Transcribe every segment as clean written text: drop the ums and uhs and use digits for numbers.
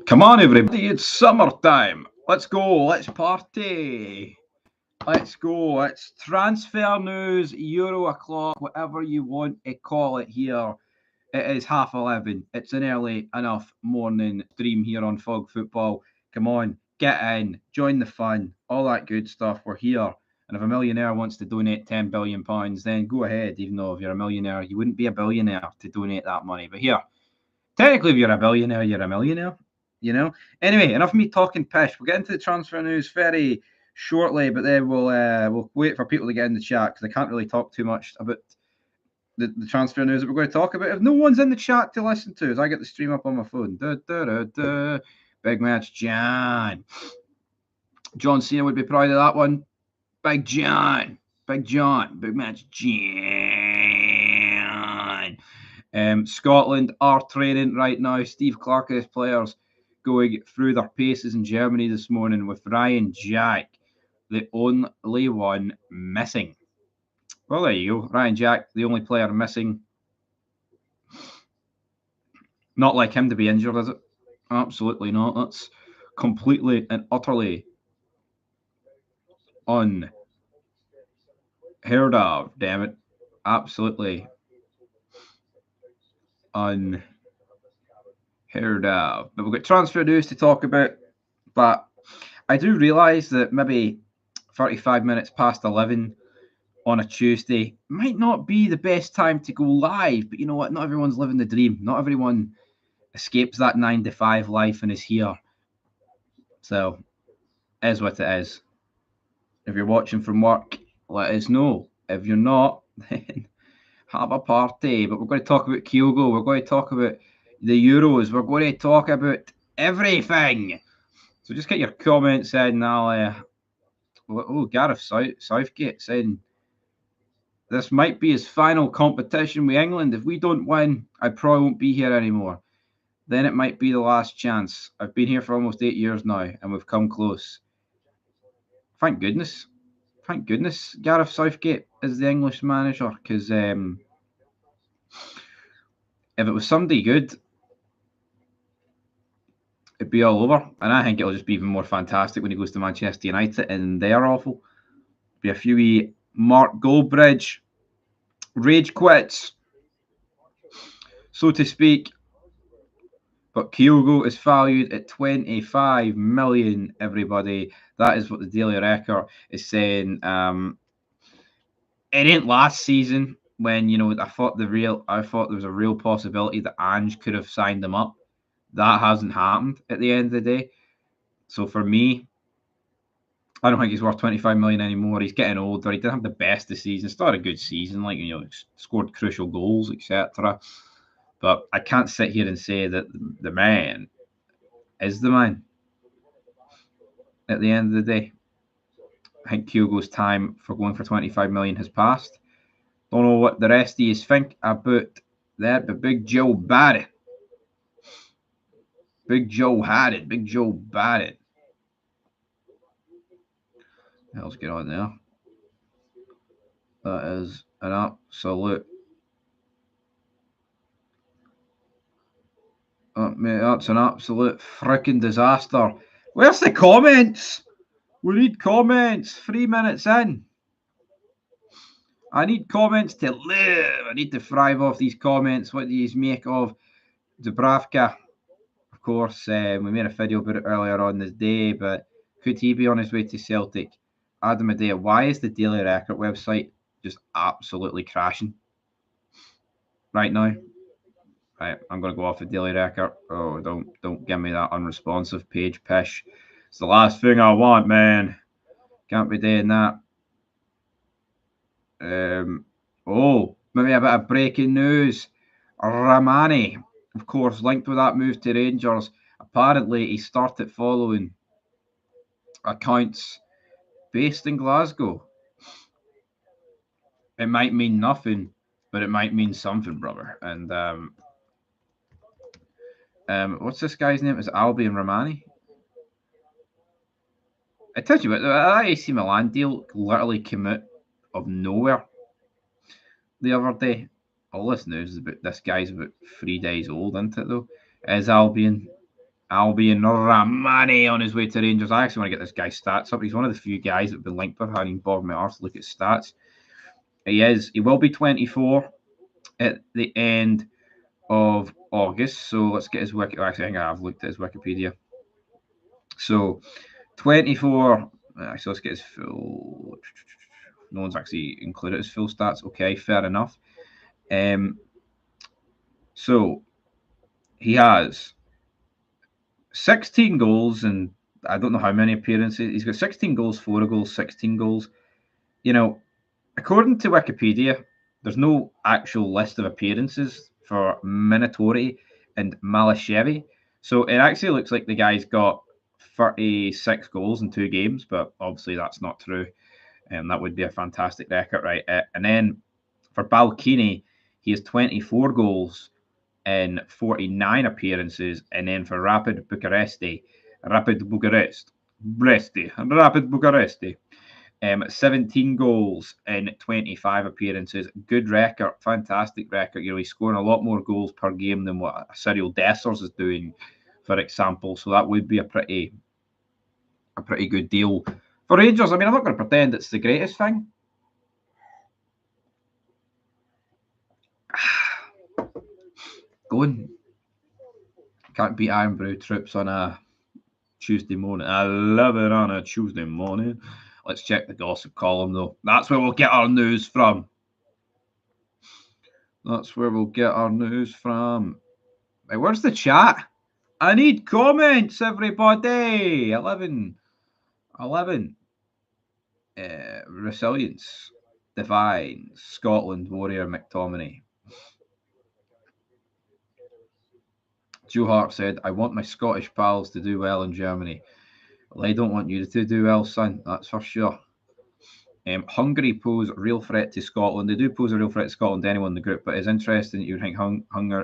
Come on, everybody, it's summertime. Let's go, let's party. Let's go. It's transfer news, Euro o'clock, whatever you want to call it here. It is 11:30. It's an early enough morning stream here on Fog Football. Come on, get in, join the fun, all that good stuff. We're here. And if a millionaire wants to donate £10 billion, then go ahead. Even though if you're a millionaire, you wouldn't be a billionaire to donate that money. But here, technically, if you're a billionaire, you're a millionaire. You know. Anyway, enough of me talking pish. We'll get into the transfer news very shortly, but then we'll wait for people to get in the chat because I can't really talk too much about the transfer news that we're going to talk about. If no one's in the chat to listen to, as I get the stream up on my phone. Big match, John. John Cena would be proud of that one. Big John. Big match, John. Scotland are training right now. Steve Clarke's players going through their paces in Germany this morning with Ryan Jack, the only one missing. Well, there you go. Ryan Jack, the only player missing. Not like him to be injured, is it? Absolutely not. That's completely and utterly unheard of, damn it. Absolutely unheard of. But we've got transfer news to talk about. But I do realise that maybe 35 minutes past 11 on a Tuesday might not be the best time to go live. But you know what? Not everyone's living the dream. Not everyone escapes that 9-to-5 life and is here. So, is what it is. If you're watching from work, let us know. If you're not, then have a party. But we're going to talk about Kyogo. We're going to talk about the Euros. We're going to talk about everything. So just get your comments in. Gareth Southgate saying this might be his final competition with England. If we don't win, I probably won't be here anymore. Then it might be the last chance. I've been here for almost 8 years now, and we've come close. Thank goodness. Thank goodness Gareth Southgate is the English manager, because if it was somebody good, it'd be all over. And I think it'll just be even more fantastic when he goes to Manchester United and they're awful. Be a few Mark Goldbridge rage quits, so to speak. But Kyogo is valued at 25 million, everybody. That is what the Daily Record is saying. It ain't last season when, I thought there was a real possibility that Ange could have signed him up. That hasn't happened at the end of the day. So for me, I don't think he's worth 25 million anymore. He's getting older. He didn't have the best of season. It's not a good season, scored crucial goals, etc. But I can't sit here and say that the man is the man at the end of the day. I think Kyogo's time for going for 25 million has passed. Don't know what the rest of you think about that, but Big Joe Barrett. Big Joe had it. Big Joe Barrett. What the hell's going on there? That is an absolute... mate, that's an absolute freaking disaster. Where's the comments? We need comments. 3 minutes in. I need comments to live. I need to thrive off these comments. What do you make of Dubravka? Of course, we made a video about it earlier on this day, but could he be on his way to Celtic? Adam Adair, why is the Daily Record website just absolutely crashing right now? Right, I'm going to go off the Daily Record. Oh, don't give me that unresponsive page pish. It's the last thing I want, man. Can't be doing that. Maybe a bit of breaking news. Ramani, of course, linked with that move to Rangers. Apparently, he started following accounts based in Glasgow. It might mean nothing, but it might mean something, brother. And what's this guy's name? Is it Albion Ramani? I tell you what, that AC Milan deal literally came out of nowhere the other day. All this news is about this guy's about 3 days old, isn't it, though? Is Albion Albion Ramani on his way to Rangers. I actually want to get this guy's stats up. He's one of the few guys that have been linked with having bored my arse to look at stats. He will be 24 at the end of August. So let's get his wiki. Actually, I think I've looked at his Wikipedia. So 24. Actually, let's get his full. No one's actually included his full stats. Okay, fair enough. So he has 16 goals and I don't know how many appearances. He's got 16 goals, 4 goals, 16 goals. You know, according to Wikipedia, there's no actual list of appearances for Minatori and Malashevy. So it actually looks like the guy's got 36 goals in 2 games, but obviously that's not true. And that would be a fantastic record, right? And then for Balkini, he has 24 goals in 49 appearances. And then for Rapid Bucharest, 17 goals in 25 appearances. Good record, fantastic record. You know, he's scoring a lot more goals per game than what Cyril Dessers is doing, for example. So that would be a pretty good deal for Rangers. I mean, I'm not going to pretend it's the greatest thing. Going. Can't beat Iron Brew Troops on a Tuesday morning. I love it on a Tuesday morning. Let's check the gossip column, though. That's where we'll get our news from. That's where we'll get our news from. Hey, where's the chat? I need comments, everybody. 11. Resilience. Divine. Scotland. Warrior. McTominay. Joe Hart said, I want my Scottish pals to do well in Germany. Well, I don't want you to do well, son. That's for sure. Hungary pose a real threat to Scotland. They do pose a real threat to Scotland to anyone in the group, but it's interesting that you think Hungary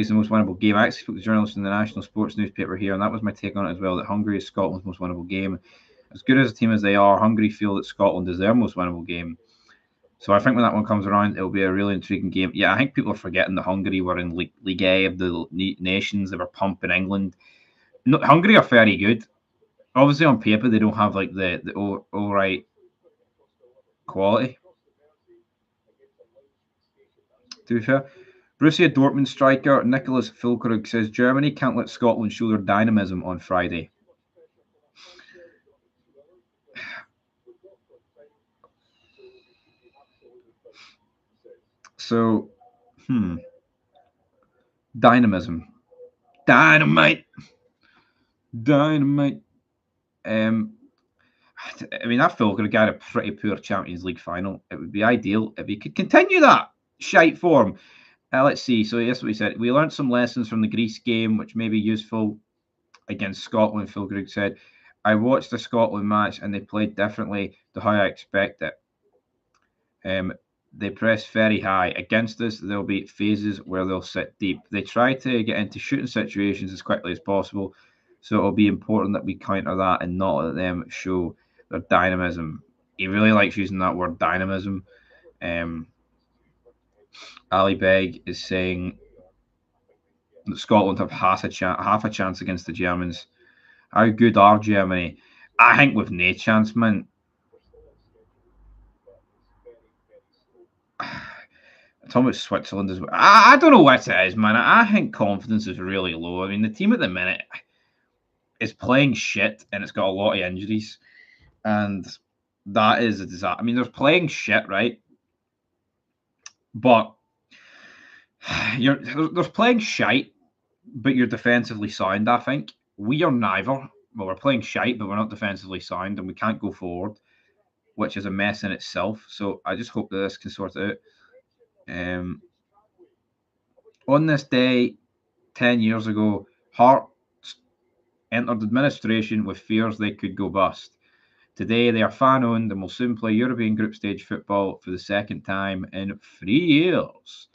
is the most winnable game. I actually spoke to journalists in the national sports newspaper here, and that was my take on it as well, that Hungary is Scotland's most winnable game. As good as a team as they are, Hungary feel that Scotland is their most winnable game. So I think when that one comes around, it'll be a really intriguing game. Yeah, I think people are forgetting that Hungary were in League A of the Nations. They were pumping England. No, Hungary are very good. Obviously, on paper, they don't have like the all right quality. To be fair, Borussia Dortmund striker Nicholas Füllkrug says Germany can't let Scotland show their dynamism on Friday. So, dynamism, dynamite. I mean, that Füllkrug got a pretty poor Champions League final. It would be ideal if he could continue that shite form. Let's see. So, yes, what we said. We learned some lessons from the Greece game, which may be useful against Scotland, Füllkrug said. I watched the Scotland match and they played differently to how I expect it. They press very high. Against us, there'll be phases where they'll sit deep. They try to get into shooting situations as quickly as possible, so it'll be important that we counter that and not let them show their dynamism. He really likes using that word dynamism. Ali Beg is saying that Scotland have half a chance against the Germans. How good are Germany? I think with no chance, man. Talking about Switzerland as well. I don't know what it is, man. I think confidence is really low. I mean, the team at the minute is playing shit and it's got a lot of injuries. And that is a disaster. I mean, they're playing shit, right? But they're playing shite, but you're defensively sound, I think. We are neither. Well, we're playing shite, but we're not defensively sound and we can't go forward, which is a mess in itself. So I just hope that this can sort it out. On this day, 10 years ago, Hearts entered administration with fears they could go bust. Today, they are fan-owned and will soon play European group stage football for the second time in 3 years.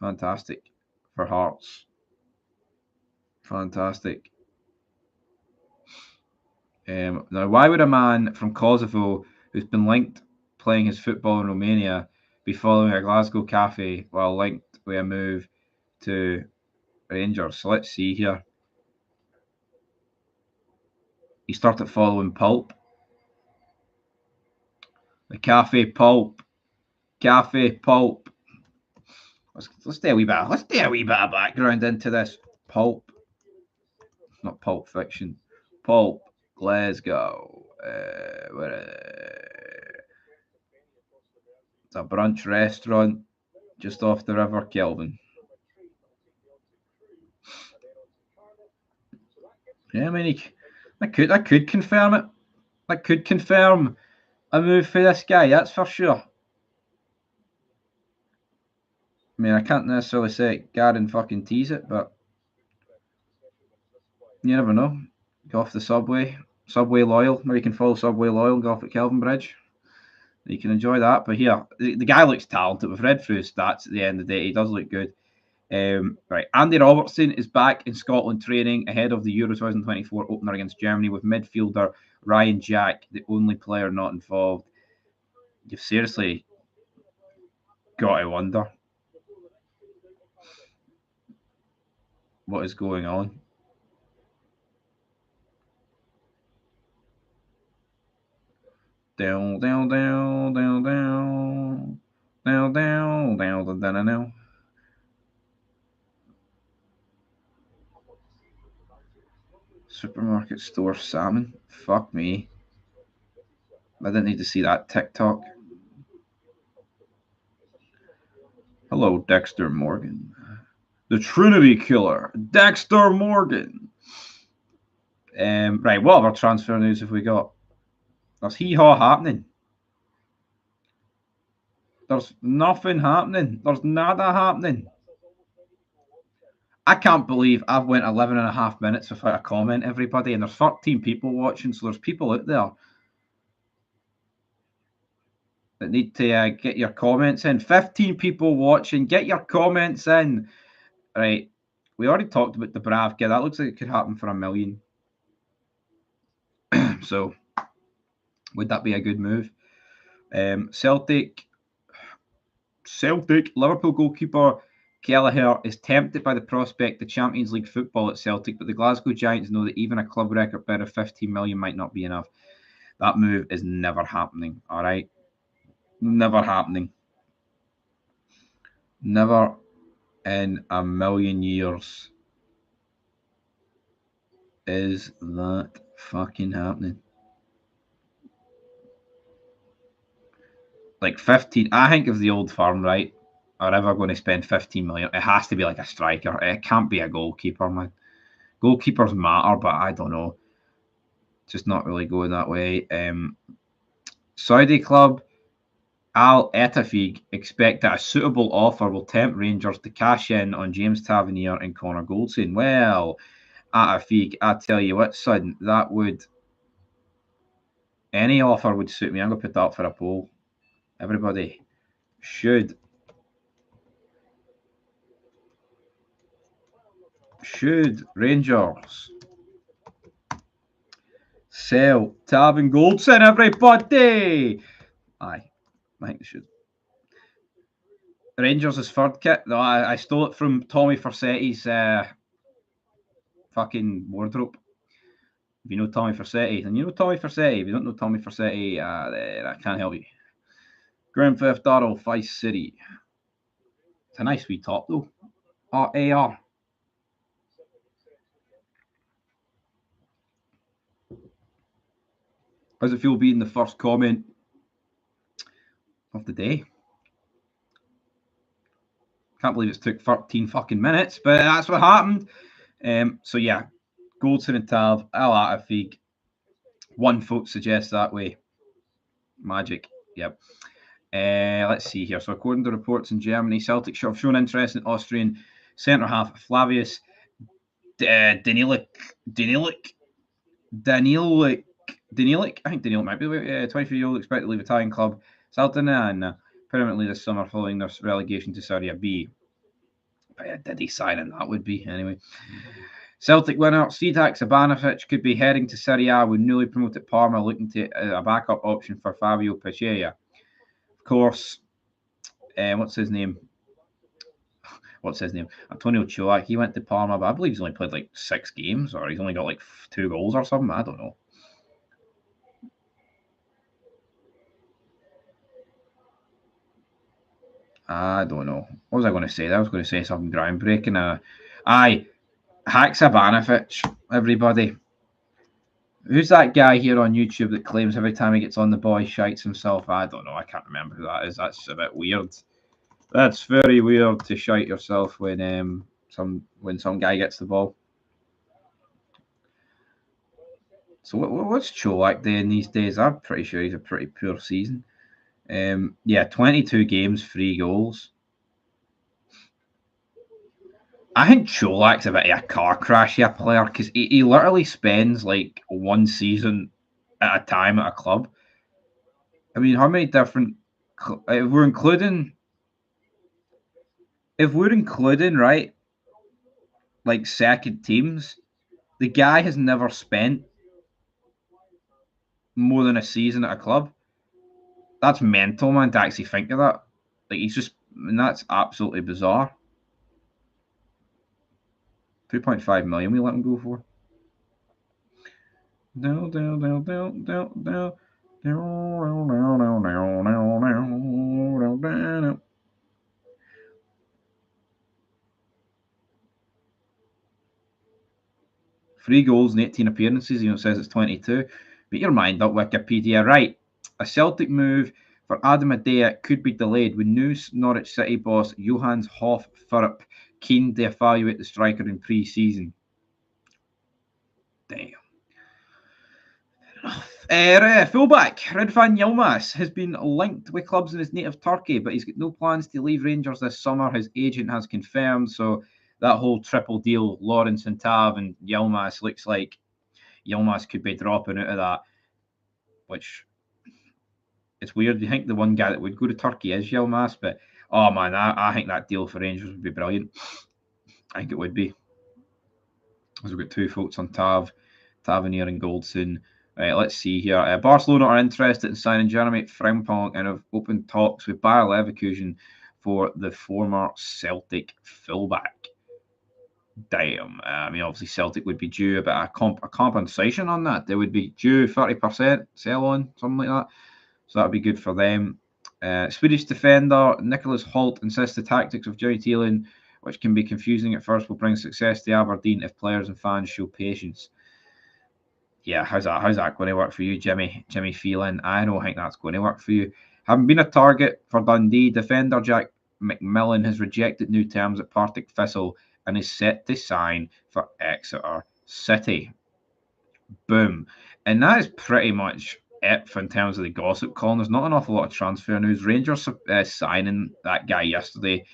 Fantastic for Hearts. Fantastic. Now, why would a man from Kosovo who's been linked playing his football in Romania be following a Glasgow cafe while linked with a move to Rangers. So let's see here. He started following Pulp. The Cafe Pulp. Cafe Pulp. Let's do a wee bit. Let's do a wee bit of background into this. Pulp. Not Pulp Fiction. Pulp. Glasgow. It's a brunch restaurant just off the River Kelvin. Yeah, I mean, I could confirm it. I could confirm a move for this guy. That's for sure. I mean, I can't necessarily say Garen fucking tease it, but you never know. Go off the subway. Subway Loyal. Maybe you can follow Subway Loyal and go off at Kelvin Bridge. You can enjoy that. But here, the guy looks talented. We've read through his stats at the end of the day. He does look good. Right, Andy Robertson is back in Scotland training ahead of the Euro 2024 opener against Germany with midfielder Ryan Jack, the only player not involved. You've seriously got to wonder what is going on. Down, down, down, down, down, down, down, down, down, down. Supermarket store salmon. Fuck me. I didn't need to see that TikTok. Hello, Dexter Morgan. The Trinity Killer. Dexter Morgan. Right, what other transfer news have we got? There's hee-haw happening. There's nothing happening. There's nada happening. I can't believe I've went 11 and a half minutes without a comment, everybody, and there's 13 people watching, so there's people out there that need to get your comments in. 15 people watching. Get your comments in. Right. We already talked about the Bravka. That looks like it could happen for $1 million. So, would that be a good move? Celtic, Liverpool goalkeeper Kelleher is tempted by the prospect of Champions League football at Celtic, but the Glasgow Giants know that even a club record bid of 15 million might not be enough. That move is never happening, all right? Never happening. Never in a million years is that fucking happening. Like 15, I think if the Old Firm, right, are ever going to spend 15 million, it has to be like a striker. It can't be a goalkeeper, man. Goalkeepers matter, but I don't know. Just not really going that way. Saudi club Al Ettifaq expect that a suitable offer will tempt Rangers to cash in on James Tavernier and Connor Goldson. Well, Ettifaq, I tell you what, son, that would... Any offer would suit me. I'm going to put that up for a poll. Everybody should Rangers sell Tab and Goldson, everybody? Aye, I think they should. Rangers' third kit. No, I stole it from Tommy Forsetti's fucking wardrobe. If you know Tommy Forsetti, then you know Tommy Forsetti. If you don't know Tommy Forsetti, then I can't help you. Grand Theft Auto Vice City. It's a nice wee top though. AR. How's it feel being the first comment of the day? Can't believe it's took 13 fucking minutes, but that's what happened. So yeah, Goldson and Tav, Al Ettifaq. One vote suggests that way. Magic. Yep. Let's see here. So according to reports in Germany, Celtic have shown interest in Austrian centre half Flavius Danilik. I think Danilik might be 23-year-old expected to leave Italian club Salernitana permanently this summer following their relegation to Serie B. Did he sign in? That would be anyway. Celtic winner Sidak Sabanovic could be heading to Serie A with newly promoted Parma looking to a backup option for Fabio Pechea. Of course, what's his name? what's his name? Antonio Cholak. He went to Parma, but I believe he's only played like 6 games, or he's only got like 2 goals or something. I don't know. I don't know. What was I going to say? I was going to say something groundbreaking. Aye, Haksabanovic, everybody. Who's that guy here on YouTube that claims every time he gets on the ball he shites himself? I don't know. I can't remember who that is. That's a bit weird. That's very weird to shite yourself when some guy gets the ball. So what's Cholak doing these days? I'm pretty sure he's a pretty poor season. Yeah, 22 games, 3 goals. I think Cholak's a bit of a car crash of a player because he literally spends like one season at a time at a club. I mean, how many different? If we're including right, like second teams, the guy has never spent more than a season at a club. That's mental, man, to actually think of that. Like that's absolutely bizarre. 2.5 million we let him go for. No. Three goals and 18 appearances. It says it's 22. But your mind up, Wikipedia. Right. A Celtic move for Adam Adea could be delayed with news Norwich City boss Johannes Hoff Furup keen to evaluate the striker in pre-season. Damn. Fullback Redvan Yilmaz has been linked with clubs in his native Turkey, but he's got no plans to leave Rangers this summer. His agent has confirmed. So that whole triple deal, Lawrence and Tav and Yilmaz, looks like Yilmaz could be dropping out of that, which it's weird. You think the one guy that would go to Turkey is Yilmaz, but oh man, I think that deal for Rangers would be brilliant. I think it would be. Because we've got 2 votes on Tavernier and Goldson. Right, let's see here. Barcelona are interested in signing Jeremy Frimpong and have opened talks with Bayer Leverkusen for the former Celtic fullback. Damn. I mean, obviously Celtic would be due a bit of a compensation on that. They would be due 30% sell on, something like that. So that would be good for them. Swedish defender Nicholas Holt insists the tactics of Joey Thielen, which can be confusing at first, will bring success to Aberdeen if players and fans show patience. Yeah, how's that going to work for you, Jimmy Phelan? I don't think that's going to work for you. Having been a target for Dundee, defender Jack McMillan has rejected new terms at Partick Thistle and is set to sign for Exeter City. Boom. And that is pretty much it in terms of the gossip column. There's not an awful lot of transfer news. Rangers signing that guy yesterday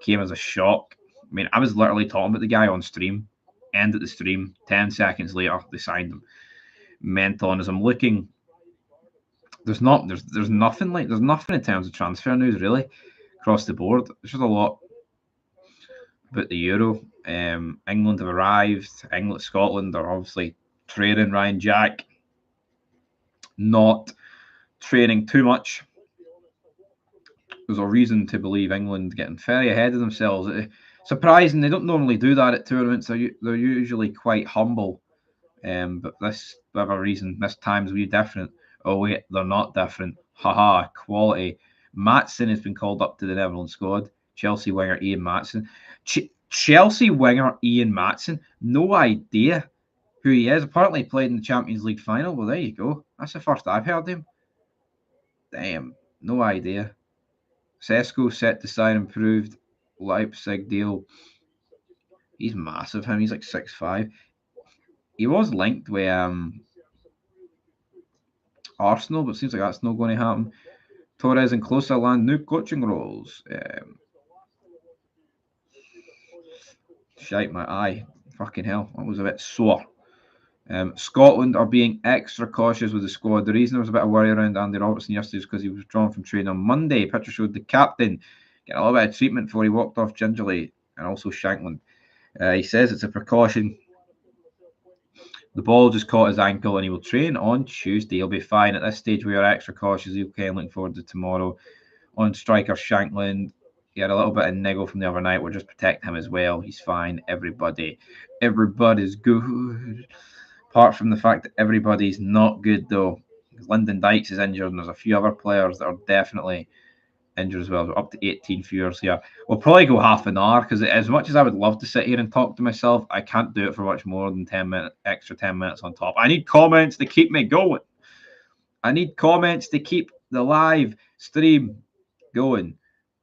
came as a shock. I mean, I was literally talking about the guy on stream. End of the stream. 10 seconds later, they signed him. Mental. And as I'm looking, there's nothing in terms of transfer news really across the board. There's just a lot about the Euro. England have arrived. Scotland are obviously training Ryan Jack. Not training too much. There's a reason to believe England getting very ahead of themselves. Surprising, they don't normally do that at tournaments. They're usually quite humble. But this, for whatever reason, this time's really different. Oh wait, they're not different. Haha, quality. Maatsen has been called up to the Netherlands squad. Chelsea winger Ian Maatsen. Chelsea winger Ian Maatsen. No idea who he is. Apparently he played in the Champions League final. Well, there you go. That's the first I've heard of him. Damn, no idea. Sesko set to sign improved Leipzig deal. He's massive, him. He's like 6'5". He was linked with Arsenal, but it seems like that's not going to happen. Torres and Closer land new coaching roles. Shite my eye. Fucking hell. That was a bit sore. Scotland are being extra cautious with the squad. The reason there was a bit of worry around Andy Robertson yesterday is because he was withdrawn from training on Monday. Picture showed the captain getting a little bit of treatment before he walked off gingerly, and also Shankland. He says it's a precaution. The ball just caught his ankle and he will train on Tuesday. He'll be fine. At this stage, we are extra cautious. Okay, I'm looking forward to tomorrow. On striker Shankland, He had a little bit of niggle from the other night. We'll just protect him as well. He's fine. Everybody's good. Apart from the fact that everybody's not good, though. Lyndon Dykes is injured, and there's a few other players that are definitely injured as well. We're up to 18 viewers here. We'll probably go half an hour because as much as I would love to sit here and talk to myself, I can't do it for much more than 10 minutes, extra 10 minutes on top. I need comments to keep me going. I need comments to keep the live stream going.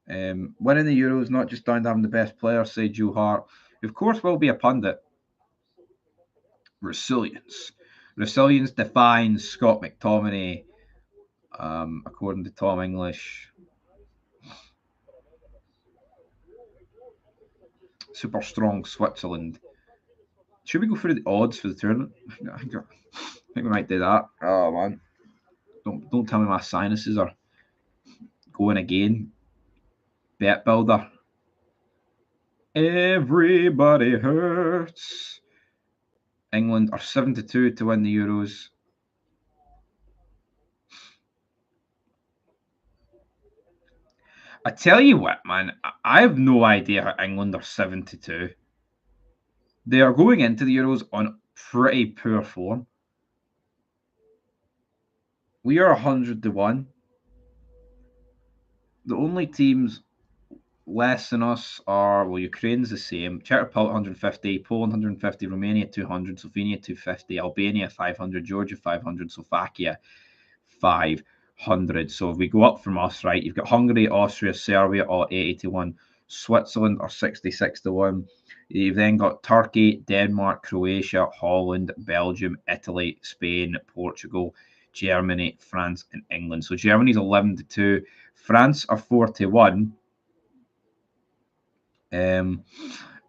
Winning the Euros, not just down to having the best players, say Joe Hart, who of course will be a pundit. Resilience. Resilience defines Scott McTominay, according to Tom English. Super strong Switzerland. Should we go through the odds for the tournament? I think we might do that. Oh man, don't tell me my sinuses are going again. Bet builder. Everybody hurts. England are 7-2 to win the Euros. I tell you what, man, I have no idea how England are 7-2. They are going into the Euros on pretty poor form. We are 100-1. The only teams less than us are, well, Ukraine's the same. Czech Republic 150, Poland 150, Romania 200, Slovenia 250, Albania 500, Georgia 500, Slovakia 500. So if we go up from us, right, you've got Hungary, Austria, Serbia all 80-1, Switzerland are 66-1. You've then got Turkey, Denmark, Croatia, Holland, Belgium, Italy, Spain, Portugal, Germany, France, and England. So Germany's 11-2. France are 4-1. And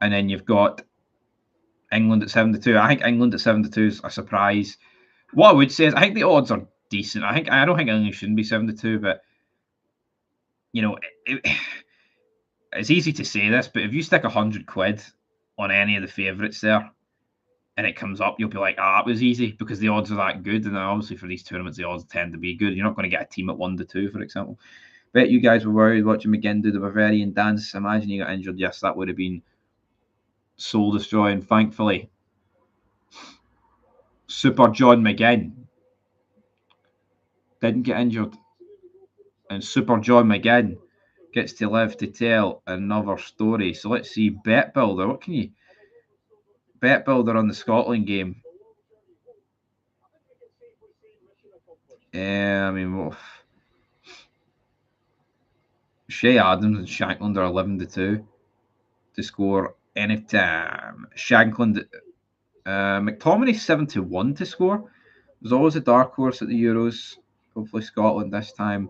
then you've got England at 7-2. I think England at 7-2 is a surprise. What I would say is I think the odds are decent. I don't think England shouldn't be 7-2, but you know, it's easy to say this, but if you stick £100 on any of the favourites there and it comes up, you'll be like, it was easy because the odds are that good. And obviously for these tournaments, the odds tend to be good. You're not going to get a team at 1-2, for example. Bet you guys were worried watching McGinn do the Bavarian dance. Imagine he got injured. Yes, that would have been soul destroying. Thankfully, Super John McGinn didn't get injured, and Super John McGinn gets to live to tell another story. So let's see, Bet Builder. What can you Bet Builder on the Scotland game? I mean, Shea Adams and Shankland are 11-2 to score anytime. Shankland, McTominay 7-1 to score. There's always a dark horse at the Euros. Hopefully Scotland this time.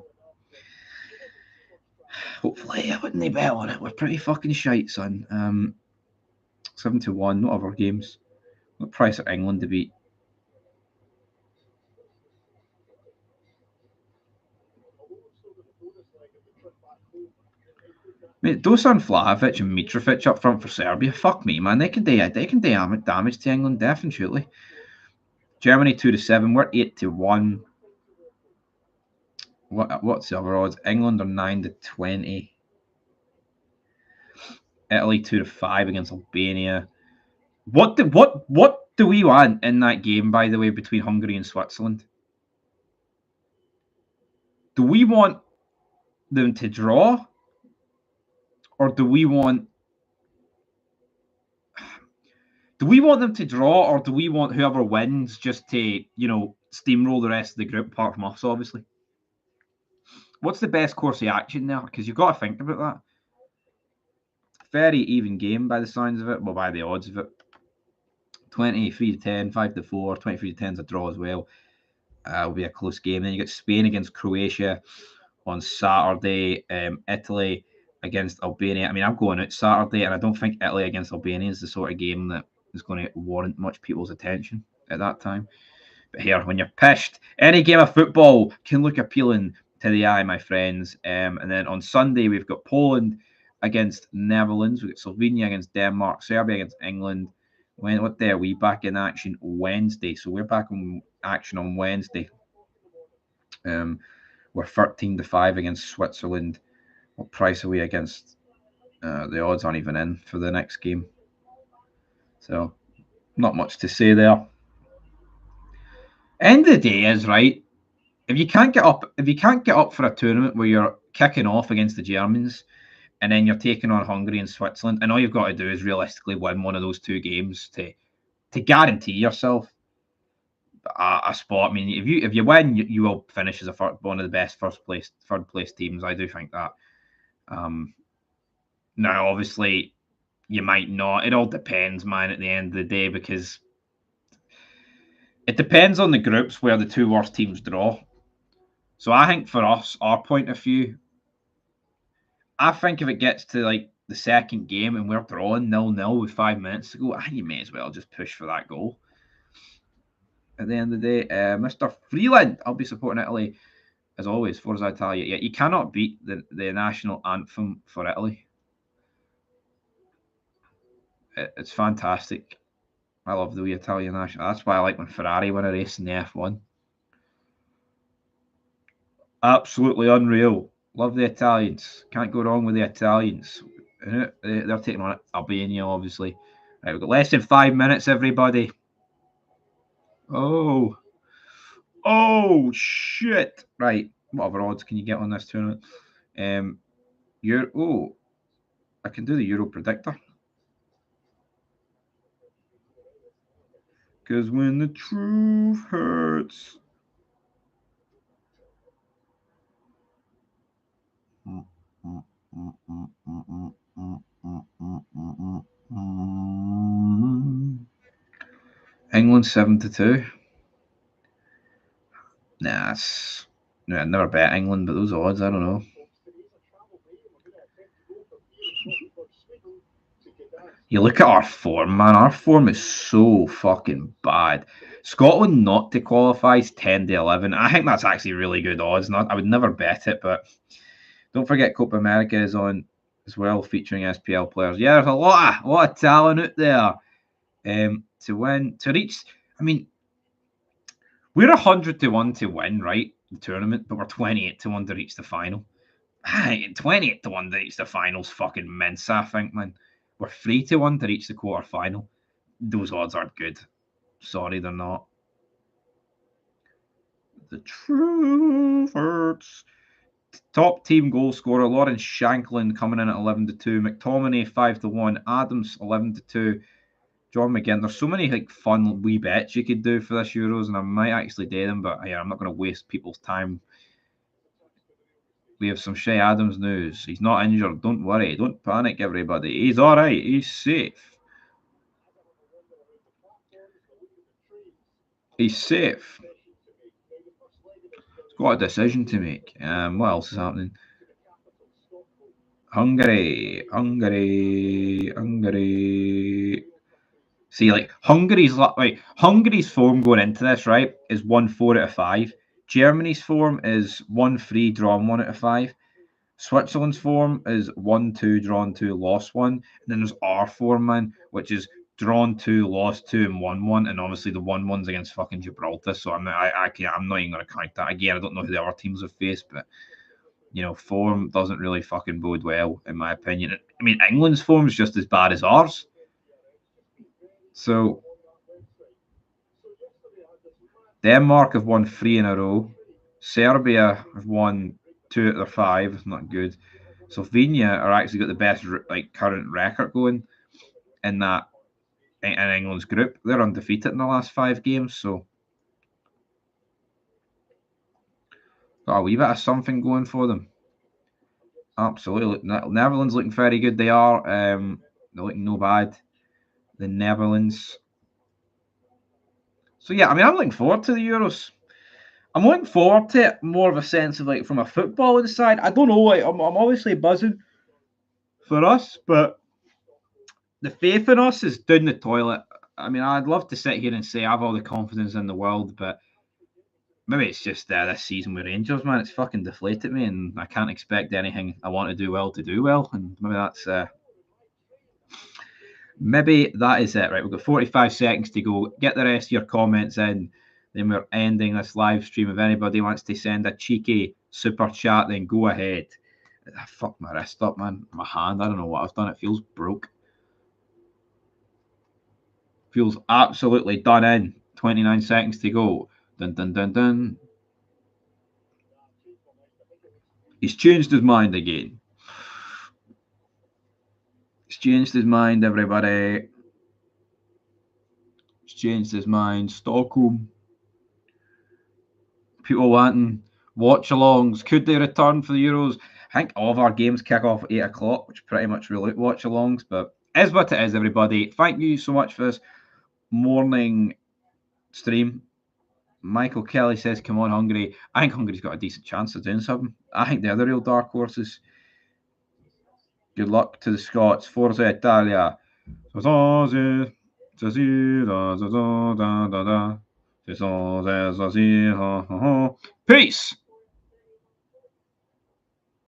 Hopefully I wouldn't bet on it. We're pretty fucking shite, son. 7-1, not other games. What price are England to beat? Mate, Dusan Vlahovic and Mitrovic up front for Serbia. Fuck me, man. They can do damage to England, definitely. Germany 2-7. We're 8-1. What's the other odds? England are 9-20. Italy 2-5 against Albania. What do we want in that game, by the way, between Hungary and Switzerland? Do we want them to draw? Or do we want them to draw, or do we want whoever wins just to, steamroll the rest of the group, apart from us, obviously? What's the best course of action there? Because you've got to think about that. Very even game by the signs of it, well, by the odds of it. 23-10, 5-4, 23-10 is a draw as well. It'll be a close game. Then you get Spain against Croatia on Saturday, Italy against Albania. I mean, I'm going out Saturday, and I don't think Italy against Albania is the sort of game that is going to warrant much people's attention at that time. But here, when you're pissed, any game of football can look appealing to the eye, my friends. And then on Sunday, we've got Poland against Netherlands. We've got Slovenia against Denmark, Serbia against England. What day are we back in action? Wednesday. So we're back in action on Wednesday. We're 13-5 against Switzerland. What price are we against The odds aren't even in for the next game. So, not much to say there. End of the day is right. If you can't get up for a tournament where you're kicking off against the Germans, and then you're taking on Hungary and Switzerland, and all you've got to do is realistically win one of those two games to guarantee yourself a spot. I mean, if you win, you will finish as one of the best third place teams. I do think that. Now, obviously, you might not. It all depends, man. At the end of the day, because it depends on the groups where the two worst teams draw. So I think for us, our point of view, I think if it gets to like the second game and we're drawing 0-0 with 5 minutes to go, I think you may as well just push for that goal. At the end of the day, Mr. Freeland, I'll be supporting Italy as always. Forza Italia. Yeah, you cannot beat the national anthem for Italy. It's fantastic. I love the Italian national. That's why I like when Ferrari win a race in the F1. Absolutely unreal. Love the Italians. Can't go wrong with the Italians. They're taking on Albania, obviously. Right, we've got less than 5 minutes, everybody. Oh, shit. Right, what other odds can you get on this tournament? I can do the Euro predictor. Because when the truth hurts. England 7-2. Nah, I never bet England, but those odds, I don't know. You look at our form, man. Our form is so fucking bad. Scotland not to qualify is 10-11. I think that's actually really good odds. I would never bet it, but don't forget Copa America is on as well, featuring SPL players. Yeah, there's a lot of talent out there to win, to reach. I mean, we're 100-1 to win, right, the tournament, but we're 28-1 to reach the final. 28-1 to reach the final's fucking mince, I think, man. We're 3-1 to reach the quarter final. Those odds aren't good. Sorry, they're not. The truth hurts. Top team goal scorer Lawrence Shanklin coming in at 11-2. McTominay 5-1. Adams 11-2. John McGinn. There's so many like fun wee bets you could do for this Euros, and I might actually do them, but yeah, I'm not going to waste people's time. We have some Shea Adams news. He's not injured. Don't worry. Don't panic, everybody. He's all right. He's safe. He's safe. He's got a decision to make. What else is happening? Hungary. See, like Hungary's form going into this, right, is 1-4 out of 5. Germany's form is 1-3, drawn 1 out of 5. Switzerland's form is 1-2, drawn 2, lost 1. And then there's our form, man, which is drawn 2, lost 2, and 1-1. And obviously the 1-1's against fucking Gibraltar. So I'm not even going to count that. Again, I don't know who the other teams have faced, but form doesn't really fucking bode well, in my opinion. I mean, England's form is just as bad as ours. So Denmark have won 3 in a row. Serbia have won 2 out of their 5. It's not good. Slovenia are actually got the best current record going in England's group. They're undefeated in the last 5 games, so got a wee bit of something going for them. Absolutely. Netherlands looking very good. They are. They're looking no bad. The Netherlands. So yeah, I mean, I'm looking forward to the Euros. I'm looking forward to it more of a sense of from a footballing side. I don't know. I'm obviously buzzing for us, but the faith in us is down the toilet. I mean, I'd love to sit here and say I have all the confidence in the world, but maybe it's just this season with Rangers, man. It's fucking deflated me, and I can't expect anything I want to do well, and maybe that's. Maybe that is it, right? We've got 45 seconds to go. Get the rest of your comments in. Then we're ending this live stream. If anybody wants to send a cheeky super chat, then go ahead. I fucked my wrist up, man. My hand, I don't know what I've done. It feels broke. Feels absolutely done in. 29 seconds to go. Dun dun dun dun. He's changed his mind again. He's changed his mind, everybody. He's changed his mind. Stockholm. People wanting watch-alongs. Could they return for the Euros? I think all of our games kick off at 8 o'clock, which pretty much rule out watch-alongs. But is what it is, everybody. Thank you so much for this morning stream. Michael Kelly says, come on, Hungary. I think Hungary's got a decent chance of doing something. I think they're the real dark horses. Good luck to the Scots. Forza Italia. Peace.